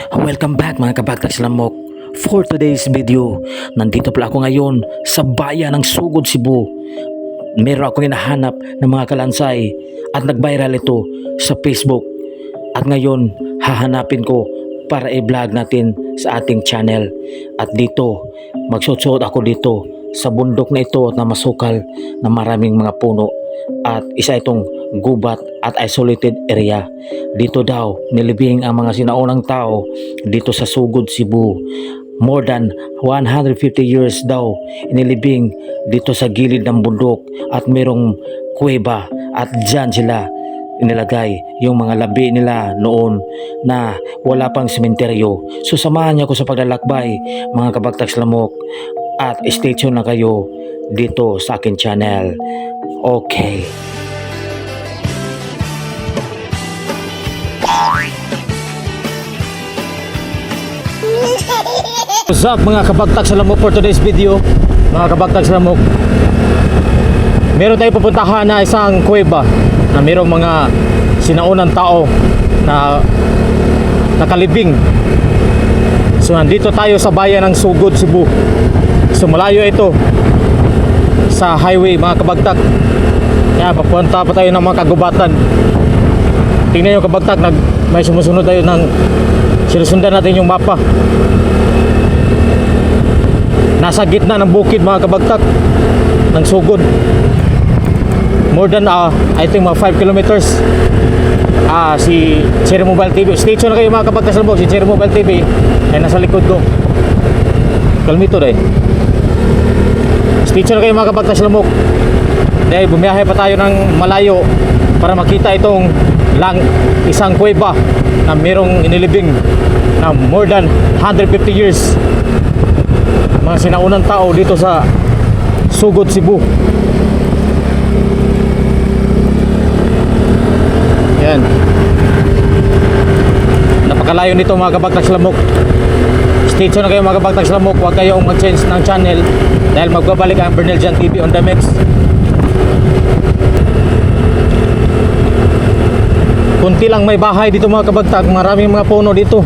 Welcome back mga kabagtags lamok. For today's video, nandito pala ako ngayon sa bayan ng Sugod, Cebu. Meron akong hinahanap ng mga kalansay at nag-viral ito sa Facebook. At ngayon, hahanapin ko para i-vlog natin sa ating channel. At dito, magsusuot ako dito sa bundok na ito na masukal na maraming mga puno. At isa itong gubat at isolated area. Dito daw nilibing ang mga sinaunang tao dito sa Sugod, Cebu. More than 150 years daw inilibing dito sa gilid ng bundok at merong kuweba at dyan sila inilagay yung mga labi nila noon na wala pang sementeryo. So samahan niyo ako sa paglalakbay mga kabagtags lamok at stay tuned na kayo dito sa akin channel. Okay. What's up mga kabagtags lamok, for today's video mga kabagtags lamok, meron tayong pupuntahan na isang kuweba na merong mga sinaunang tao na nakalibing. So nandito tayo sa bayan ng Sugod, Cebu. So malayo ito sa highway mga kabagtag. Kaya papunta pa tayo ng mga kagubatan. Tingnan yung kabagtag, may sumusunod tayo ng sinusundan natin yung mapa. Nasa gitna ng bukid mga kabagtag ng Sugod. More than I think mga 5 kilometers. Si Cherry Mobile TV. Stay tuned na kayo mga kabagtag sa lubog. Si Cherry Mobile TV ay nasa likod ko. Kalmito dahil. Stay tuned na kayo mga kabagtag sa lubog. Dahil bumiyahe pa tayo ng malayo para makita itong isang kuweba na merong inilibing na more than 150 years. Mga sinaunang tao dito sa Sugod, Cebu. Yan. Napakalayo nito mga kabagtags lamok. Stay tuned na kayo mga kabagtags lamok. Huwag kayong mag-change ng channel dahil magbabalik ang Bernel Jan TV on the mix. Kunti lang may bahay dito mga kabagtag. Maraming mga puno dito.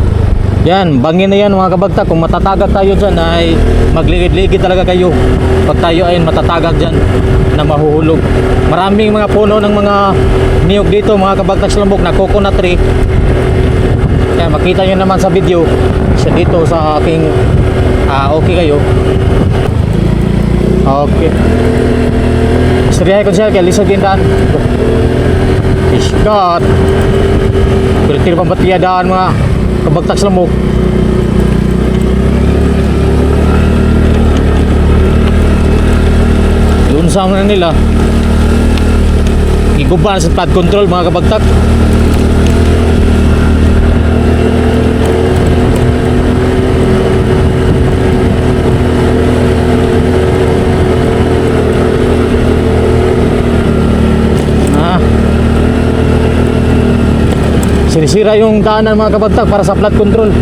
Yan, bangin na yan mga kabagtag. Kung matatagag tayo dyan ay magligid-ligid talaga kayo. Pag tayo ay matatagag dyan na mahuhulog. Maraming mga puno ng mga niyog dito mga kabagtag lamok na coconut tree. Yan, makita nyo naman sa video. Siya dito sa aking okay kayo. Okay. Istoryahe ko siya kaya lisod din daan. Ishkat. Kulitin pampatiyadaan mga kabagtags lamok. Doon sa mga nila iguban sa pad control mga kabagtag. Sinisira yung daanan mga kabagtag para sa flood control.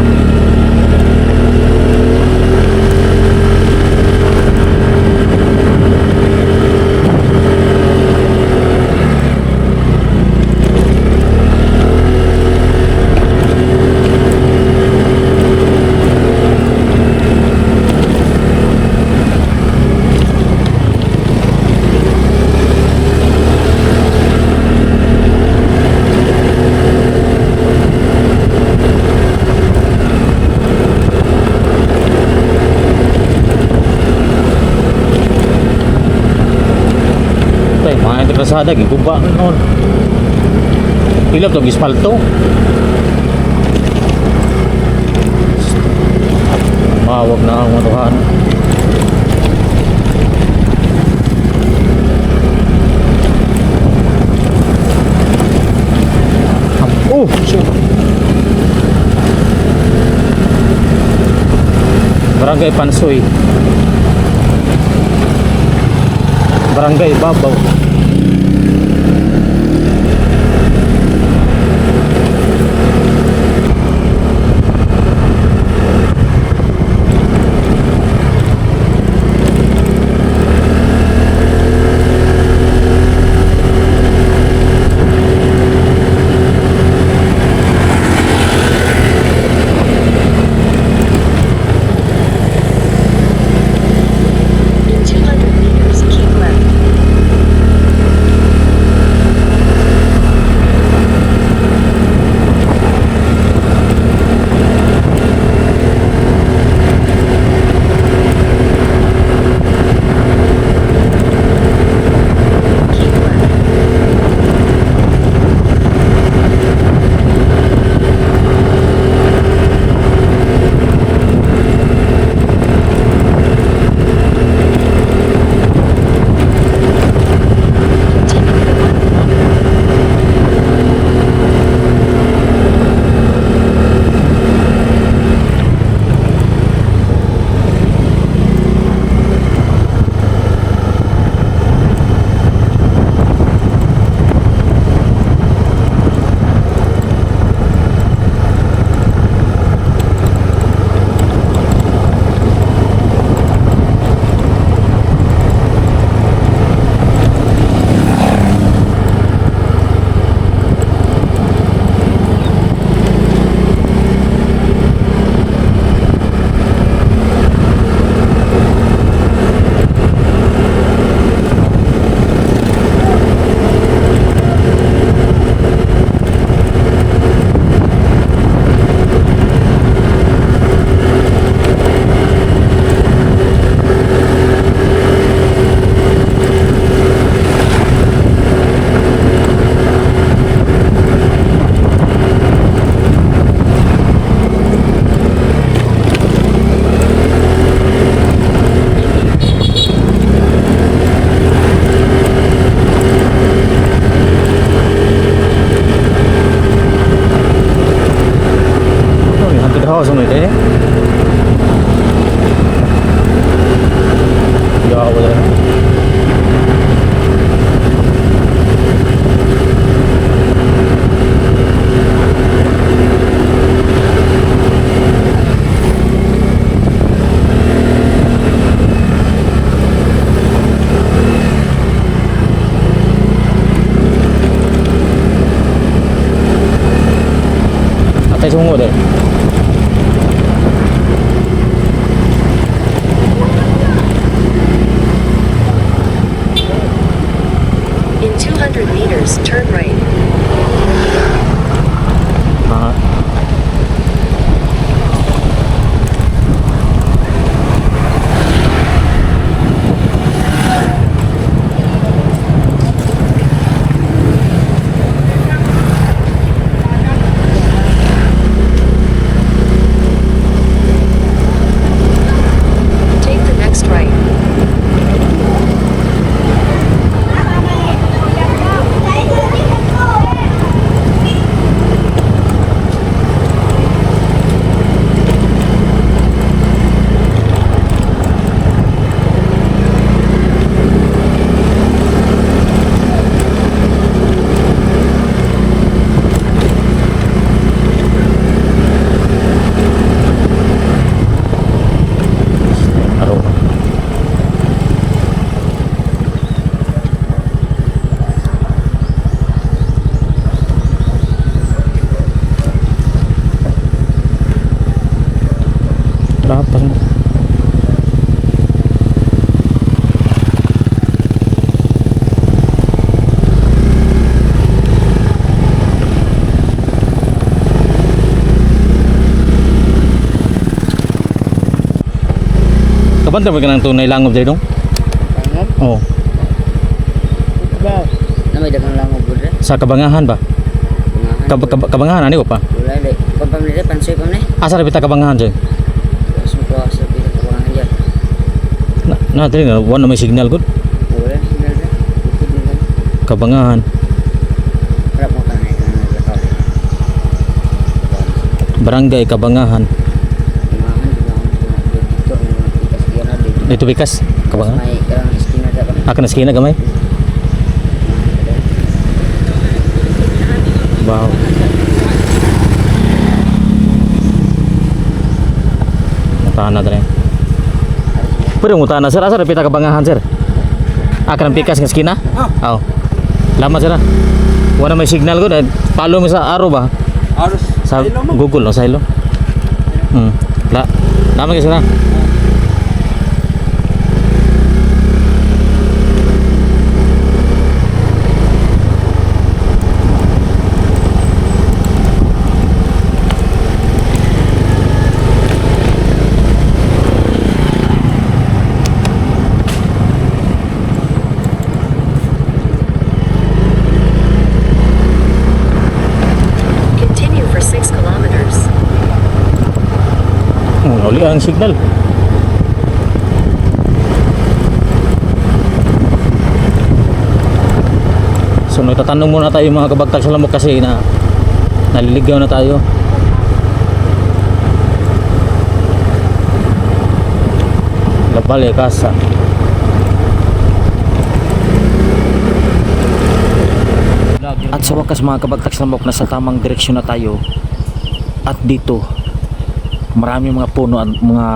Kasada giguba noon. Ilap to gispalto. Mawag na ang matuhan. Shit. Barangay Pansoy. Barangay Babaw. Gawa sunod eh. Gawa wala. Atay sungod eh. In 200 meters, turn right. Ah. Take the next right. Aro. Lapas mo. Kapan tayo ka ng tunay langob dito? Langop? Oo. Ba? Na may dagang langop po rin. Sa Kabangahan ba? Pangahan. Kabangahan ano ko pa? Wala rin. Pampamilya, pansoy pa na eh. Asa na kita Kabangahan dyan? Tapos mo po sa pinag kapangahan dyan. Na tadi na one na may signal good. Wala, signal na. Bukod nila. Kabangahan. Harap mo ka na eh. Kanang naglakaw. Barangay Kabangahan. Pangahan, di na ako dito. Ang ikas diyan na dito. Dito bikas. Tapos Kabangahan. may karang estina dapat. Akan na skina gamay. Wow. Mutahan na rin. Pero mutahan na sir. Asa pita Kabangahan sir? Akan ang pikas ng skina? Oo. Lama sir. Wala may signal good. Follow mo sa araw ba? Aros. Sa Google no, sa ilo. Lama kasi na. Continue for 6 kilometers. Uli ang signal. So nagtatanong muna tayo mga kabagtag sa lamok kasi na naliligaw na tayo. Labale Casa. At sa wakas mga kabagtag sa lamok, nasa tamang direksyon na tayo. At dito marami mga puno at mga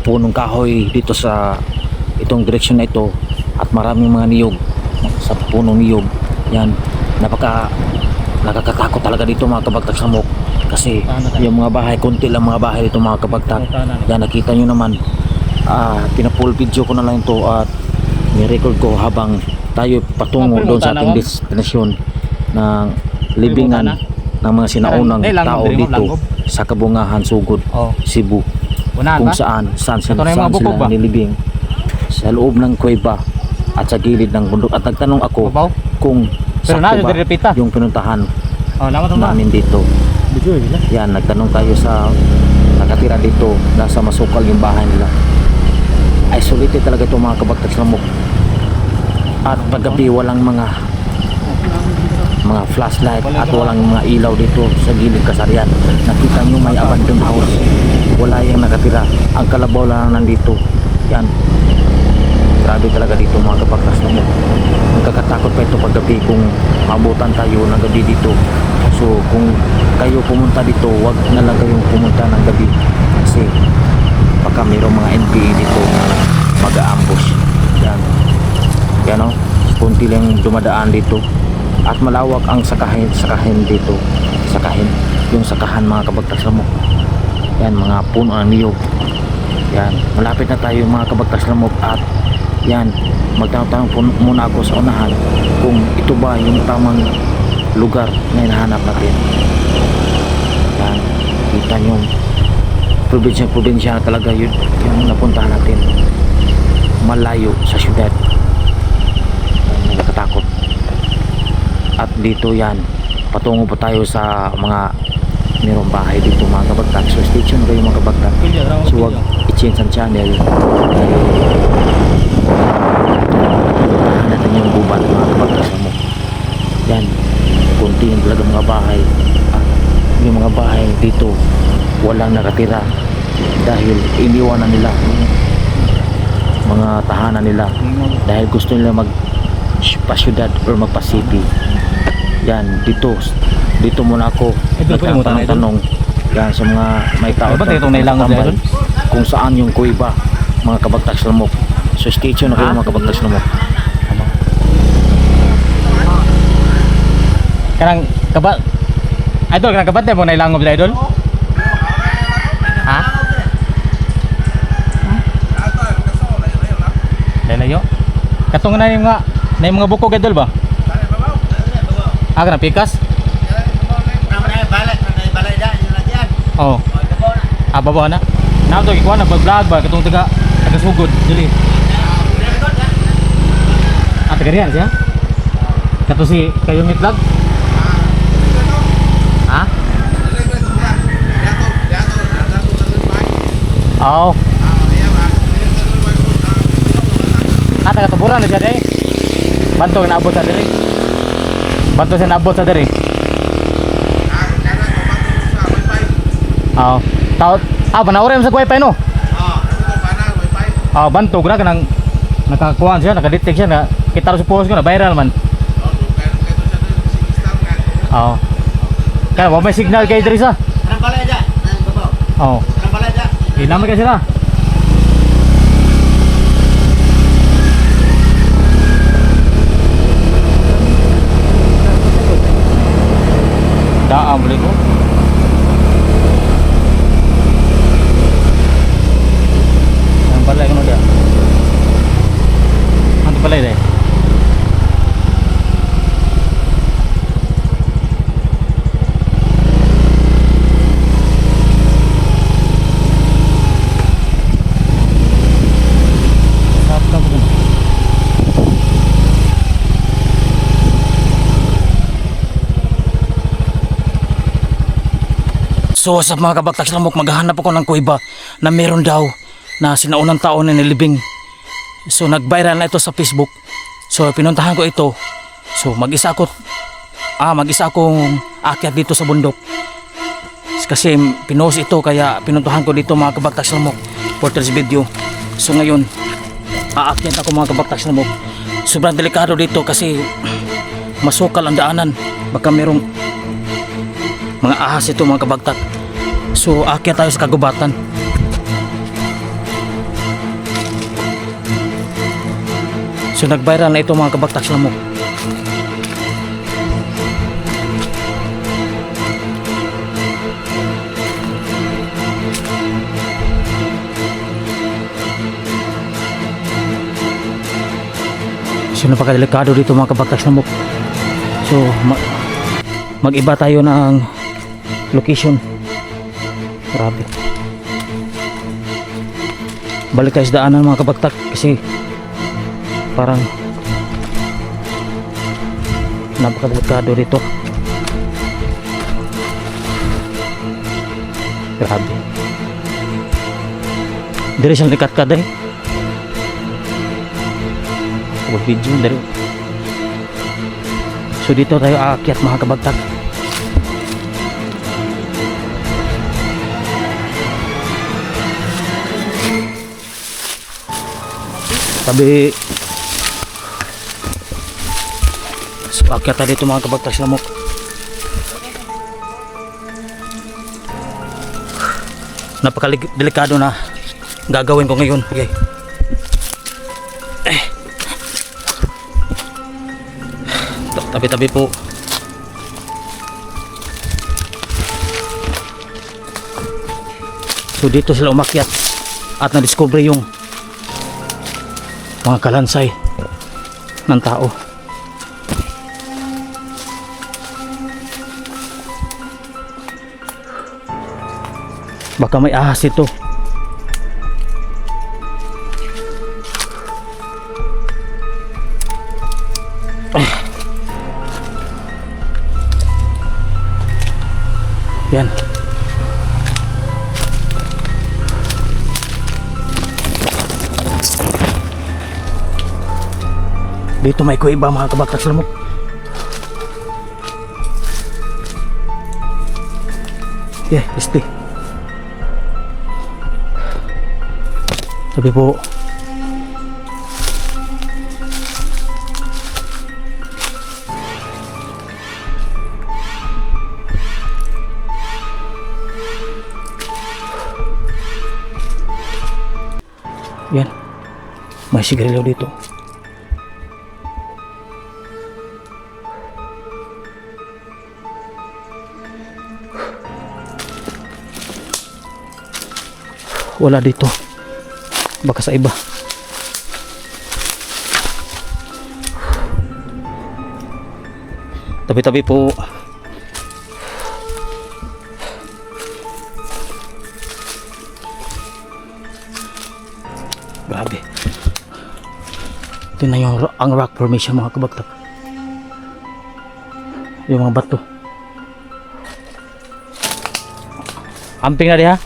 punong kahoy dito sa itong direksyon na ito, at maraming mga niyog sa punong niyog. Yan, nakakatakot talaga dito mga kabagtag sa lamok kasi yung mga bahay, konti lang mga bahay dito mga kabagtag. Yan, nakita nyo naman. Pinapull video ko na lang ito at ni-record ko habang tayo patungo doon sa ating destinasyon ng libingan ng mga sinaunang tao dito sa Kabungahan, Sugod, Cebu, kung saan sila nilibing sa loob ng kuweba at sa gilid ng bundok. At nagtanong ako kung sakto ba yung pinuntahan namin dito. Yan, nagtanong tayo sa nakatira dito, nasa masukal yung bahay nila. Isolated talaga ito mga kabagtag sa lamok. At paggabi walang mga mga flashlight at walang mga ilaw dito sa gilid kasarian. Nakita nyo may abandoned house, wala yung nakatira, ang kalabaw lang nandito. Yan, grabe talaga dito mga kabaktas na mo. Nagkakatakot pa ito paggabi kung maabutan tayo ng gabi dito. So kung kayo pumunta dito, wag na lang kayong pumunta ng gabi kasi baka mayroong mga NPA dito na mag-a-ambush. Yan, yan o, kunti lang dumadaan dito at malawak ang sakahin dito. Yung sakahan mga kabagtas mo. Yan, mga puno ng niyog. Yan, malapit na tayo mga kabagtas lamok at yan, magtanong-tanong muna ako sa unahan kung ito ba yung tamang lugar na hinahanap natin. Yan, kita nyo probinsya talaga yun yung napuntahan natin, malayo sa syudad. Yan, nakakatakot. At dito yan, patungo pa tayo sa mga mayroong bahay dito mga kabagtak. So stay tuned kayo mga kabagtak. So huwag i-change ang channel dahil natin yung gubat mga kabagtak mo. Yan, kunti yung talaga mga bahay. At yung mga bahay dito walang nakatira dahil iniwanan nila mga tahanan nila dahil gusto nila magpasyudad or magpa-city. Yan, dito muna ako nagtatanong yan sa mga may tao tambay kung saan yung kuiba mga kabagtas lamok. So stay tuned na kayo mga kabagtas lamok. Kanang kabat idol, kanang kabat mo nailangob sa idol? Ha? Layo. Katong na yung mga bukog idol ba? Kanang pikas? Oh. Babaw na. Na to ikuan na vlog ba katong taga sugod dili. Taga riyan siya? Kato si kayo vlog? Ha? Oh. Taga tuburan na siya dai. Banto na abot sa diri. Banto sa naabot sa diri. Oh. Taot. Panawrim sa wifi no? Bantog na kanang nakakuan siya, nakadetect siya na kita ro sa post ko na viral man. Kaya may signal kay diri sa. Anong balay dyan? Anong babaw? Anong balay dyan? Ilang ka sila. Daan boleh ko. Yang balai kan dia. Antu balai deh. So sa mga kabagtak lamok, maghahanap ako ng kuiba na meron daw na sinaunang taon na nilibing. So nag-viral na ito sa Facebook. So pinuntahan ko ito. So mag-isa akong akyat dito sa bundok. Kasi pinost ito kaya pinuntahan ko dito mga kabagtak lamok for this video. So ngayon aakyat ako mga kabagtak lamok. Sobrang delikado dito kasi masukal ang daanan. Baka merong mga ahas ito mga kabagtak. So aakyat tayo sa kagubatan. So nag-viral na ito mga kabagtak lamok. So napakadelikado dito mga kabagtak lamok. So mag-iba tayo ng location. Grabe. Balik tayo sa daanan mga kabagtak kasi parang napakadelikado dito. Grabe. Dari siyang dekat ka dahil. Video dari. So So dito tayo aakyat mga kabagtag. Tabi. So aakyat tayo dito mga kabagtag sa lamok. Napakadelikado na gagawin ko ngayon. Okay. Tabi-tabi po. So dito sila umakyat at na-discover yung mga kalansay ng tao. Baka may ahas ito. Yan. Dito may kuiba mga kabagtag sa lamok. Yeah, este. Sabi po. Yan. May sigarilyo dito. Wala dito. Baka sa iba. Tabi-tabi po. Grabe. Ito na yung ang rock formation mga kabagtag. Yung mga bato. Amping na diha.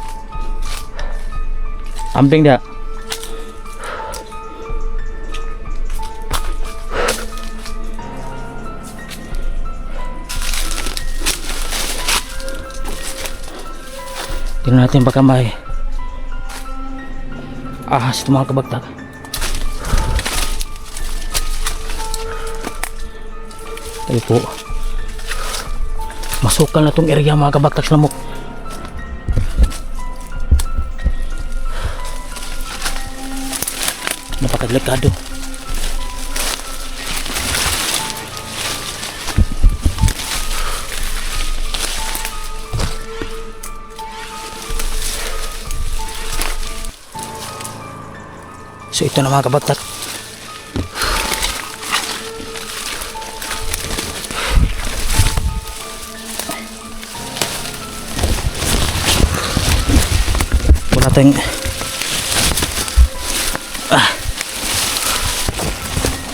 Amping dia. Tingnan natin baka may ahas ito mga kabagtag. Tayo po. Masukal na itong area mga kabagtag sa lamok. Napakadelikado. So ito na mga kabagtag. Wala tayong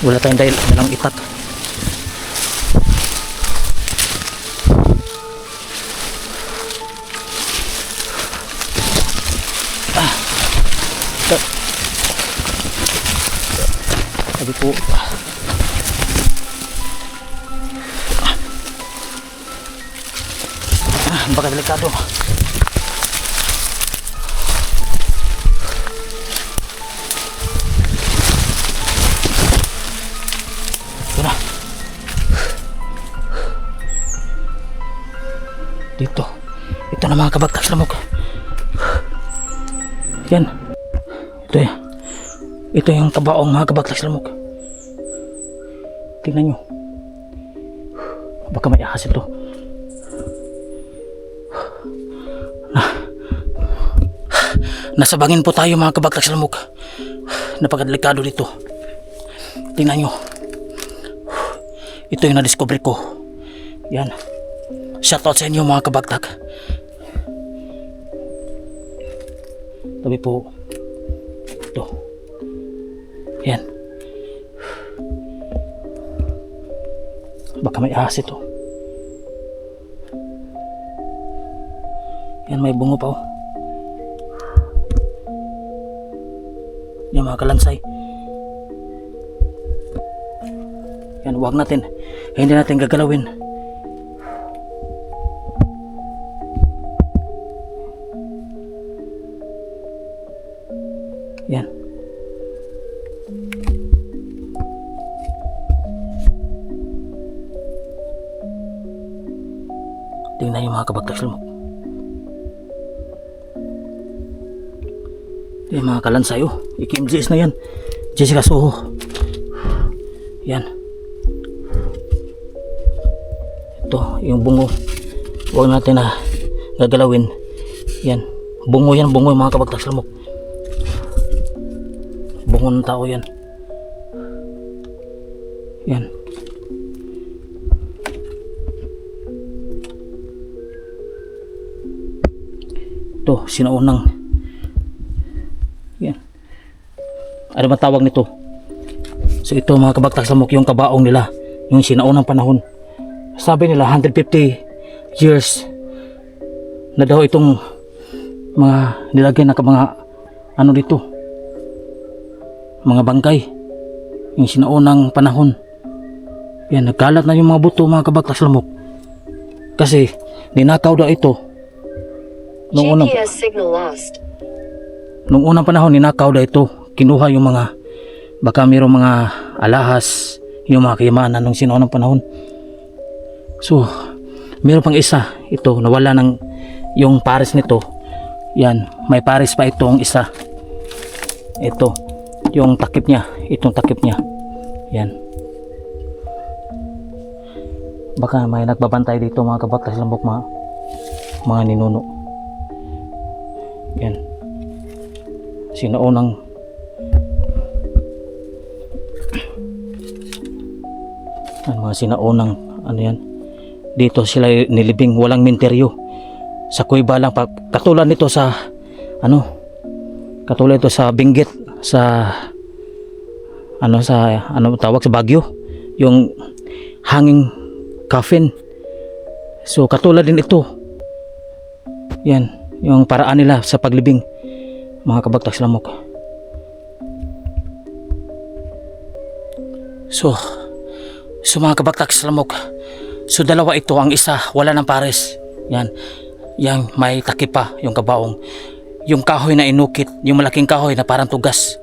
wala tayong dalang itak. Sabi po baka delikado. Dito. Ito na mga kabagtag sa lamok. Yan. Ito yan. Ito yung kabaong mga kabagtag sa lamok. Tingnan nyo. Baka may ahas ito. Nasa bangin po tayo mga kabagtag sa lamok. Napakadelikado dito. Tingnan nyo. Ito yung na-discover ko. Yan. Shoutout sa inyo mga kabagtag. Tabi po. Ito. Yan. Baka may ahas ito. Yan, may bungo pa oh. Yan mga kalansay. Yan, huwag natin hindi natin gagalawin. Yan. Tingnan yung mga kabagtas lumok. Yung mga kalansay, oh. IKMGS na yan. Jessica Soho. Yan. Ito, yung bungo. Huwag natin na gagalawin. Yan. Bungo yan, bungo yung mga kabagtas lumok. Bungo ng tao yan. Yan. Ito, sinaunang. Yan. Ano ba tawag nito? So ito mga kabagtas lamok, yung kabaong nila, yung sinaunang panahon. Sabi nila 150 years na daw itong mga nilagay na mga ano dito, mga bangkay, yung sinaunang panahon. Yan, nagkalat na yung mga buto mga kabagtas lamok kasi ninakaw daw ito nung GPS signal lost. unang panahon. Ninakaw daw ito, kinuha yung mga, baka mayroong mga alahas, yung mga kayamanan nung sinaunang panahon. So mayroon pang isa, ito nawala ng yung pares nito. Yan, may pares pa itong isa. Ito yung takip niya, itong takip niya. Yan, baka may nagbabantay dito mga kabagtas lambok, mga ninuno. Yan, sinaunang mga sinaunang ano yan. Dito sila nilibing, walang minteryo, sa kuweba lang. Katulad nito sa ano, katulad ito sa Benguet, sa ano, sa ano tawag sa Baguio, yung hanging coffin. So katulad din ito. Yan yung paraan nila sa paglibing mga kabagtas lamok. So mga kabagtas lamok, so dalawa ito, ang isa wala ng pares. Yan, yang may takip pa yung kabaong, yung kahoy na inukit, yung malaking kahoy na parang tugas,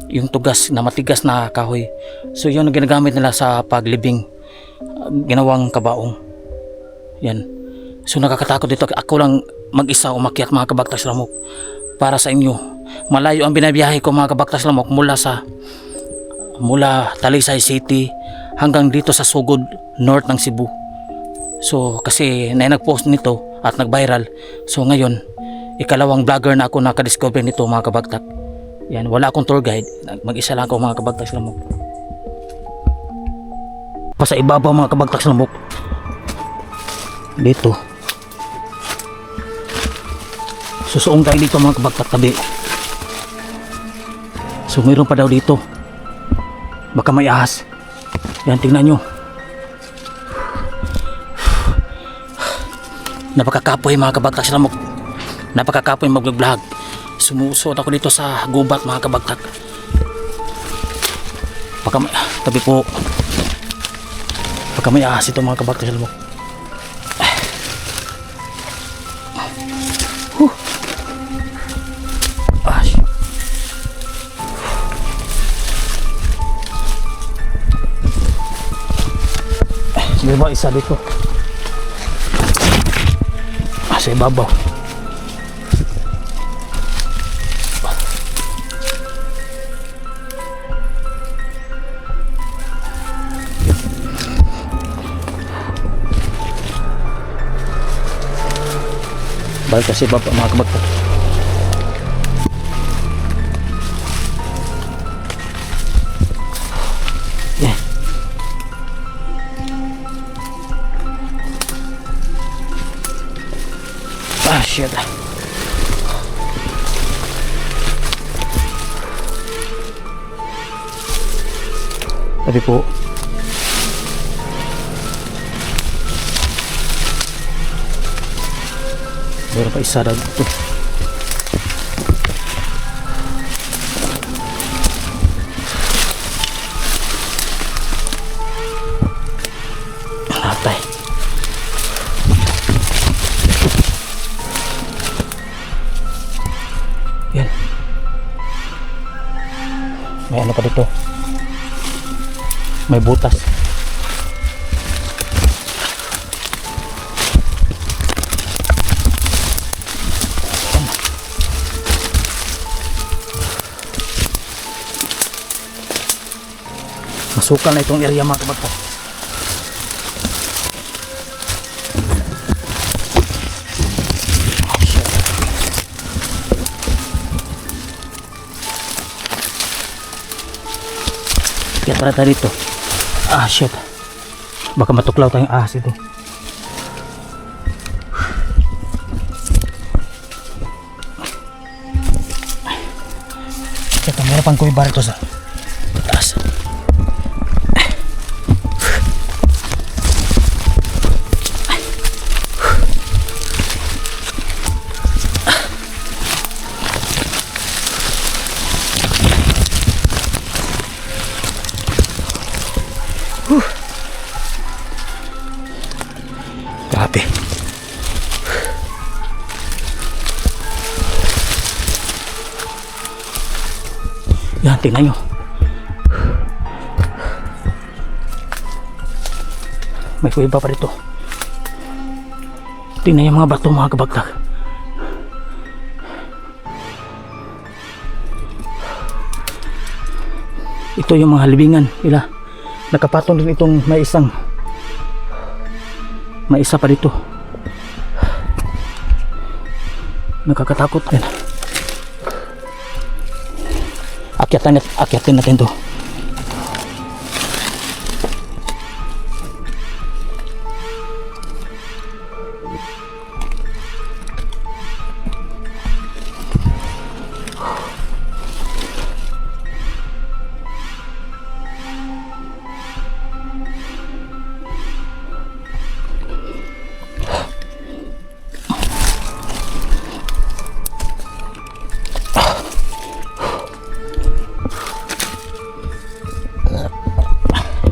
yung tugas na matigas na kahoy. So yun ang ginagamit nila sa paglibing, ginawang kabaong. Yan, so nakakatakot dito. Ako lang mag-isa umakyat mga kabagtas lamok para sa inyo. Malayo ang binabiyahe ko mga kabagtas lamok, mula Talisay City hanggang dito sa Sugod, north ng Cebu. So kasi nag-post nito at nag-viral. So ngayon, ikalawang vlogger na ako nakadiscover nito mga kabagtak. Yan, wala akong tour guide, mag-isa lang ako mga kabagtak lamok. Pa sa ibabaw mga kabagtak lamok, dito susuong tayo dito mga kabagtak tabi. So mayroon pa daw dito, baka may ahas. Yan, tingnan nyo, napakakapoy mga kabagtak lamok, napakakapoy mag-vlog. Sumusuot ako dito sa gubat mga kabagtak. Baka may, tabi po, baka may ahas ito mga kabagtak lamok. Sige ba, isa dito sa ibabaw. Balik kasi baba mga kabagtak. Yeah. Ah, shit. Tabi po. Meron pa isa daw dito. Yan. May ano pa dito. May butas. Masukal na itong area mga kabagtas. Kaya tara tayo dito. Ah shit. Baka matuklaw tayong ahas ito. Kaya meron pang kumibar ito sa taas. Grabe. Yan, tingnan nyo. May kuiba pa rito. Tingnan yung mga bato mga kabagtag. Ito yung mga libingan nila. Nakapatong din itong may isa pa dito. Nakakatakot. Yan. Akyatin natin to.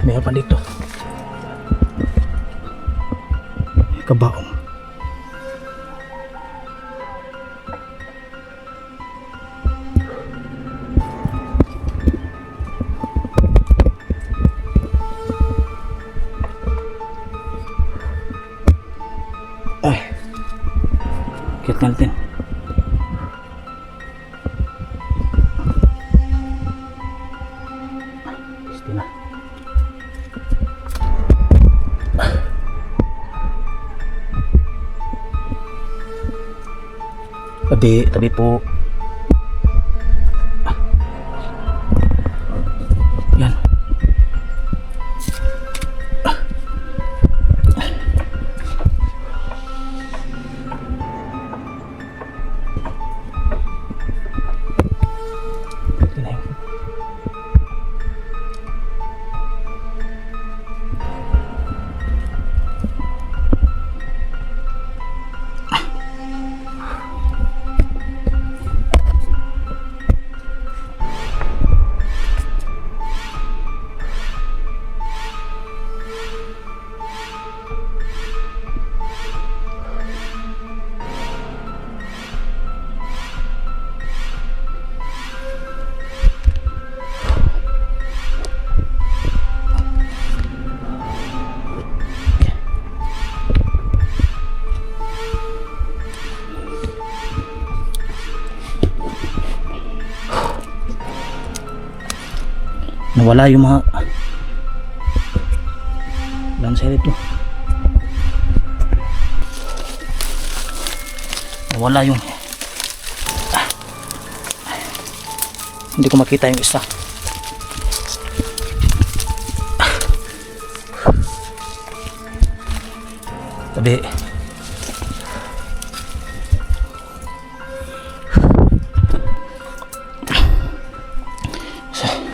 Meron pa dito. Kabaong. Ay. Kit natin. Gusto na. Tabi po. Yan. Nawala yung mga landside ito. Nawala yung hindi ko makita yung isa. Tabi.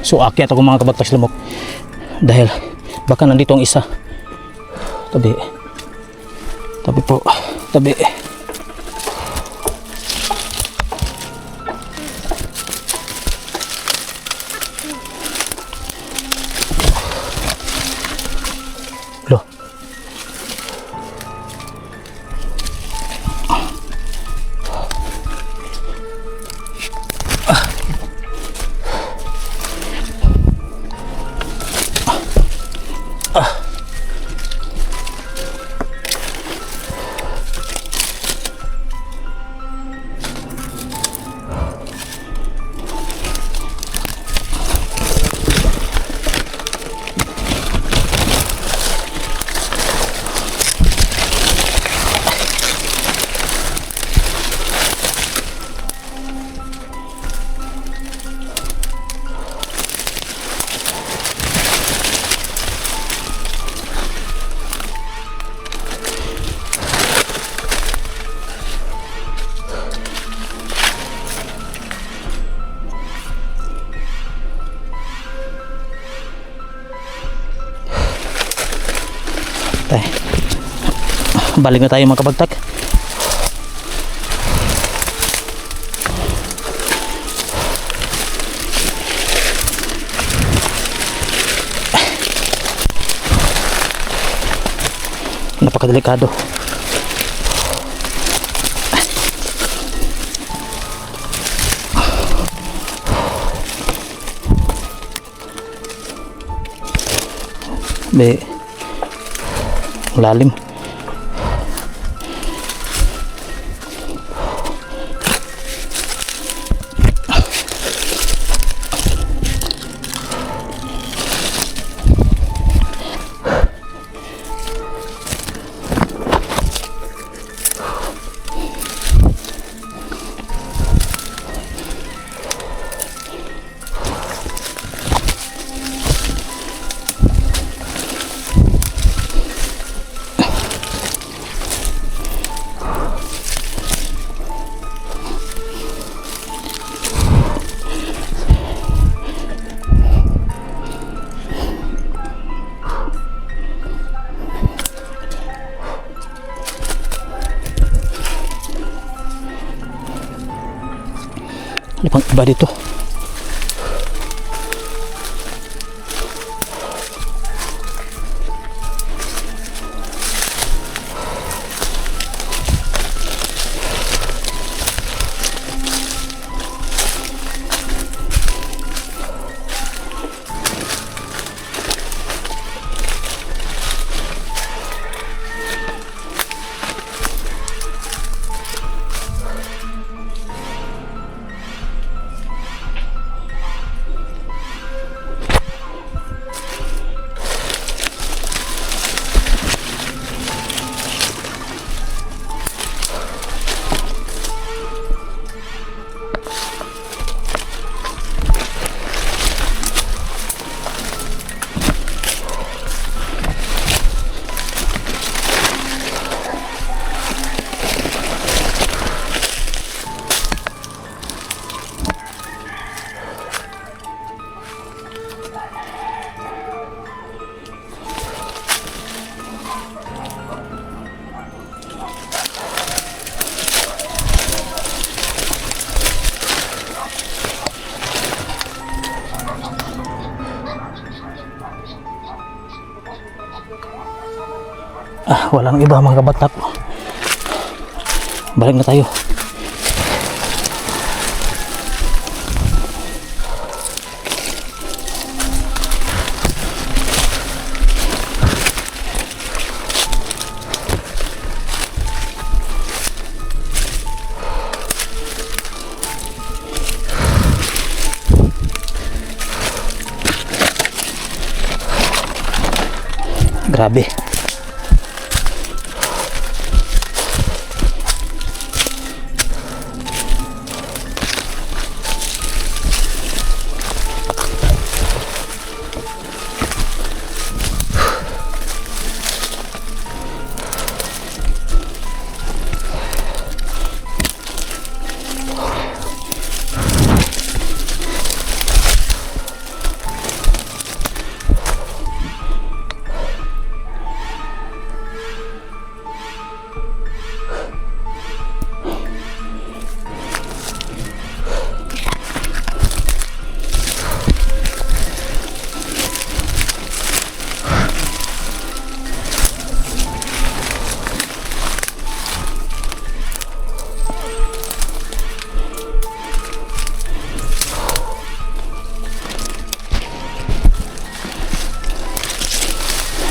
So akyat ako mga kabagtas lamok dahil baka nandito ang isa. Tabi. Tabi po. Tabi. Lo. Tay. Balik na tayo mga kabagtak. Napakadelikado. Be lalim. Ano pang iba dito? Walang iba mga kabatak. Balik na tayo. Grabe.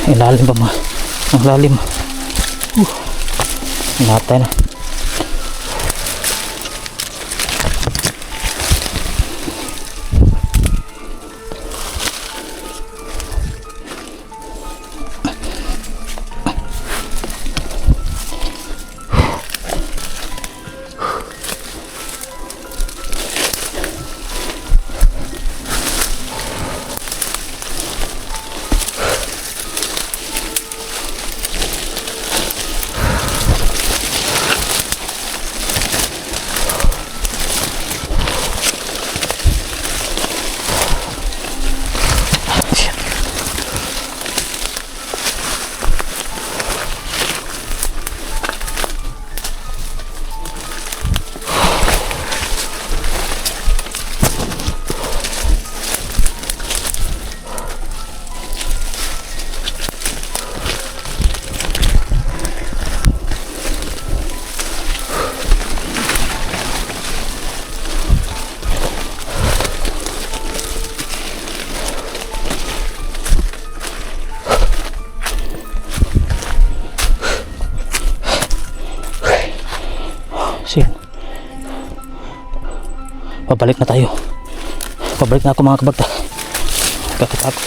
Ang lalim ba mga? Ang lalim. Natay na. Sin. Pabalik na tayo. Pabalik na ako mga kabagta. Kakita ako.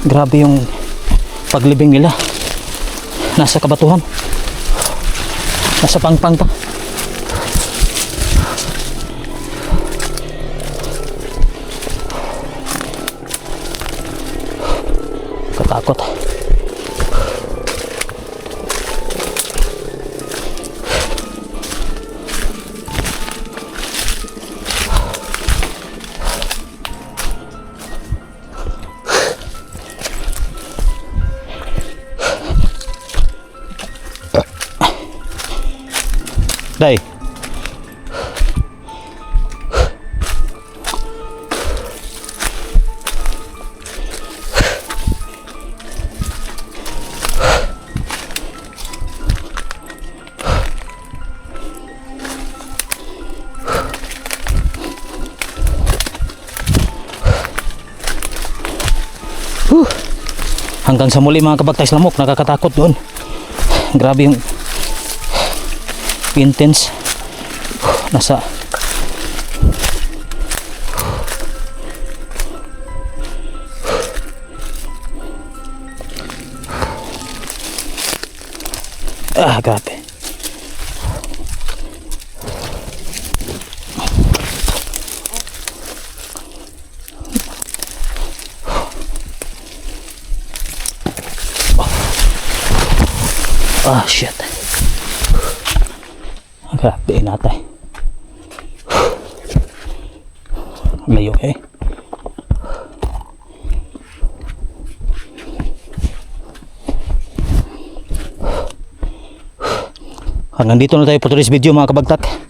Grabe yung paglibing nila. Nasa kabatuhan. Nasa pangpang pa. Katakot. Day. Hanggang sa muli mga kabagtay sa lamok, nakakatakot doon. Grabe yung intense. Nasa grabe. Shit. Grabe natay. Layo eh. Hanggang dito na tayo po today's video mga kabagtak.